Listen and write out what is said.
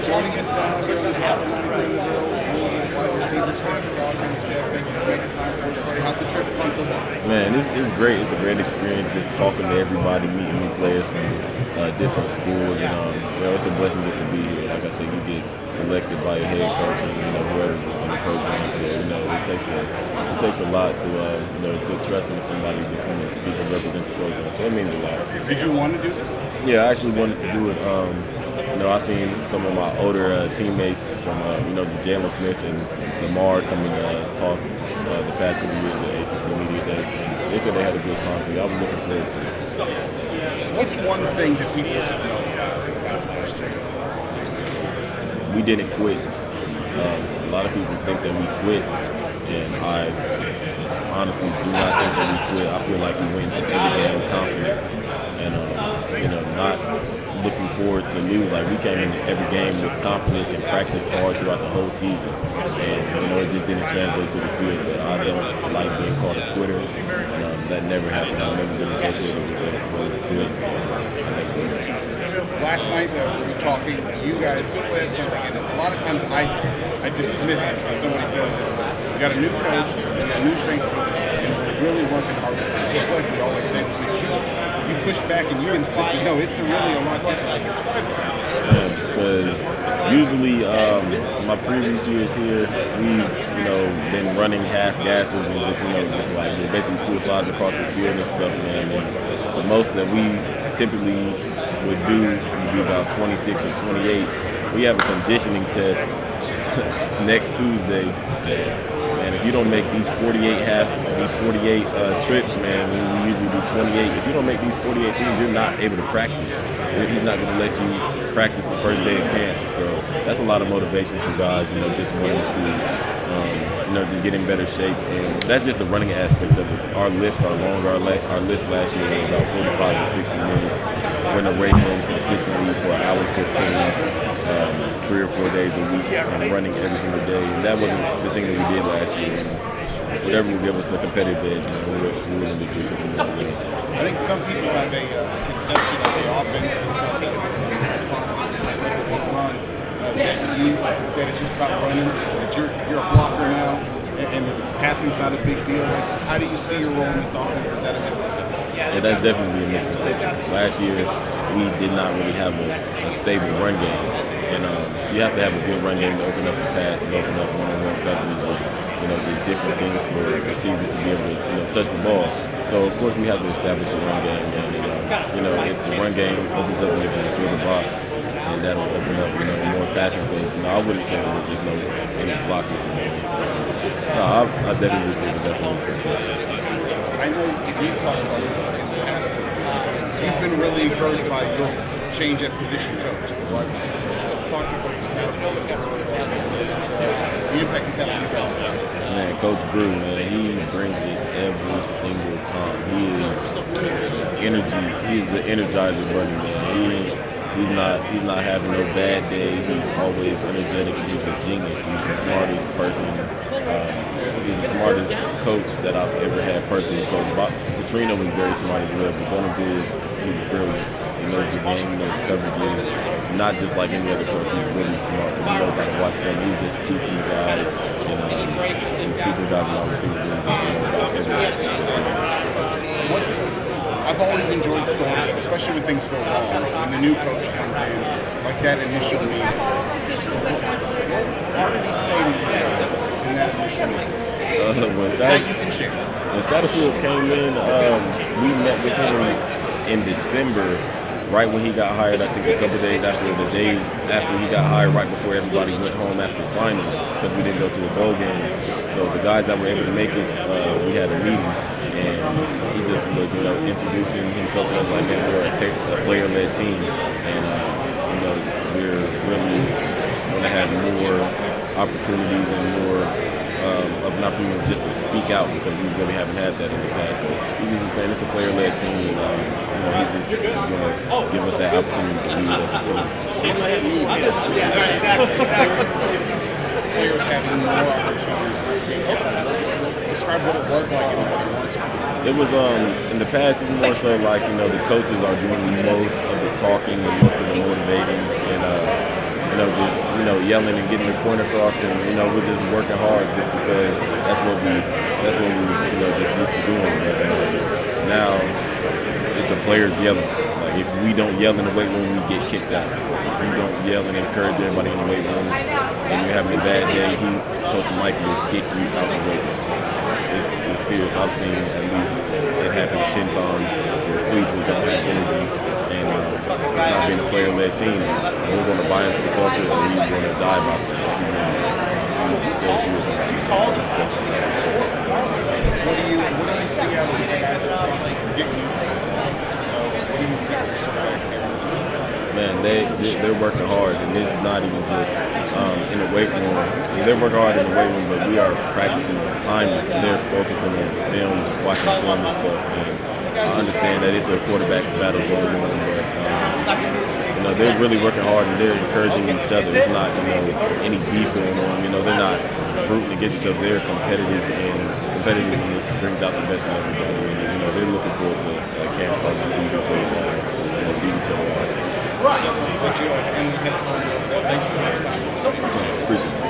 Joining us down here on the top of 93.9 The Ville, wide receiver Seth Dawkins. Seth, thank you for making time for us, buddy. How's the trip come so far? Man, it's great. It's a great experience just talking to everybody, meeting new players from different schools, and it's a blessing just to be here. Like I said, you get selected by your head coach and whoever's in the program. So it takes a lot to put trust in somebody to come and speak and represent the program. So it means a lot. Did you want to do this? Yeah, I actually wanted to do it. I seen some of my older teammates from just Jalen Smith and Lamar come and talk the past couple years at ACC Media Days, and they said they had a good time. So I was looking forward to it. So what's one thing that people should know about last year? We didn't quit. A lot of people think that we quit, and I honestly do not think that we quit. I feel like we went into every game confident and not looking forward to lose. Like, we came in every game with confidence and practiced hard throughout the whole season, and it just didn't translate to the field. But I don't like being called a quitter, and that never happened. I've never been associated with that word quit. I never did. Last night we were talking, you guys said something, and a lot of times I dismiss it when somebody says this. We got a new coach, we got new strength coaches, and we're really working hard. Just like we always say, you push back and you insist. No, it's really a lot different. Describe that. Because usually my previous years here, we've been running half gassers and just like basically suicides across the field and stuff, man. And the most that we typically would do would be about 26 or 28. We have a conditioning test next Tuesday, and if you don't make these 48 trips, man, we usually do 28. If you don't make these 48 things, you're not able to practice. He's not going to let you practice the first day of camp. So that's a lot of motivation for guys, just wanting to, just get in better shape. And that's just the running aspect of it. Our lifts are longer. Our lifts last year was about 45 to 50 minutes. We're in the weight room consistently for an hour 15, 3 or 4 days a week, and running every single day. And that wasn't the thing that we did last year. Whatever will give us a competitive edge, man, we're going to do because we know we win. I think some people have a conception of the offense that it's just about running, that you're a blocker now, and the passing's not a big deal. How do you see your role in this offense? Is that a misconception? Yeah, that's definitely a misconception. Last year, we did not really have a stable run game, and you have to have a good run game to open up the pass and open up one-on-one coverage and just different things for receivers to be able to touch the ball. So of course we have to establish a run game, and if the run game opens up and they can fill the box, and that'll open up more passing things. I wouldn't say there's just any blockers or anything. I definitely think that's a misconception. I know we've talked about this in the past, but you've been really encouraged by your change at position coach, the wide receiver coach. Talk to folks about the impact he's having on you guys. Man, Coach Brew, man, he brings it every single time. He is energy. He's the energizer bunny, man. He's not having no bad day. He's always energetic. He's a genius. He's the smartest person. He's the smartest coach that I've ever had personally coached. Petrino was very smart as well, but Gunnar, he's brilliant. He knows the game, he knows coverages. Not just like any other coach, he's really smart. He knows how to watch film. He's just teaching the guys, teaching guys in our receivers room about every aspect of the game. I've always enjoyed stories, especially when things go wrong, when the new coach comes in, like that initial meeting. What did he say to you guys in that initial meeting? When Satterfield came in, we met with him in December, right when he got hired. I think a couple days after the day after he got hired, right before everybody went home after finals, because we didn't go to a bowl game. So the guys that were able to make it, we had a meeting, and he just was, introducing himself to us like, man, we're a player-led team, and we're really going to have more opportunities and more of an opportunity just to speak out, because we really haven't had that in the past. So he just was saying it's a player-led team, and he just is going to give us that opportunity to lead as a team. Players having more opportunities to speak out. Describe what it was like and what it wants. It was in the past. It's more so like the coaches are doing most of the talking and most of the motivating, and just yelling and getting the point across, and we're just working hard just because that's what we just used to doing. But now it's the players yelling. Like if we don't yell in the weight room, we get kicked out. If we don't yell and encourage everybody in the weight room, and you're having a bad day, Coach Mike will kick you out the weight room. It's serious. I've seen at least it happen 10 times where people don't have energy, and it's not being a player-led team. We're going to buy into the culture, or he's going to die about that. He's so serious about it. I respect him. What do you see out of the guys that are getting you? What do you see out of the guys here? Man, they're working hard, and this is not even just in the weight room. They're working hard in the weight room, but we are practicing on timing, and they're focusing on film, just watching film and stuff. And I understand that it's a quarterback battle going on, but they're really working hard, and they're encouraging each other. It's not any beef going on. They're not rooting against each other. They're competitive, and competitiveness brings out the best in everybody. And they're looking forward to camp starting to see who can beat each other out. Right. Appreciate it.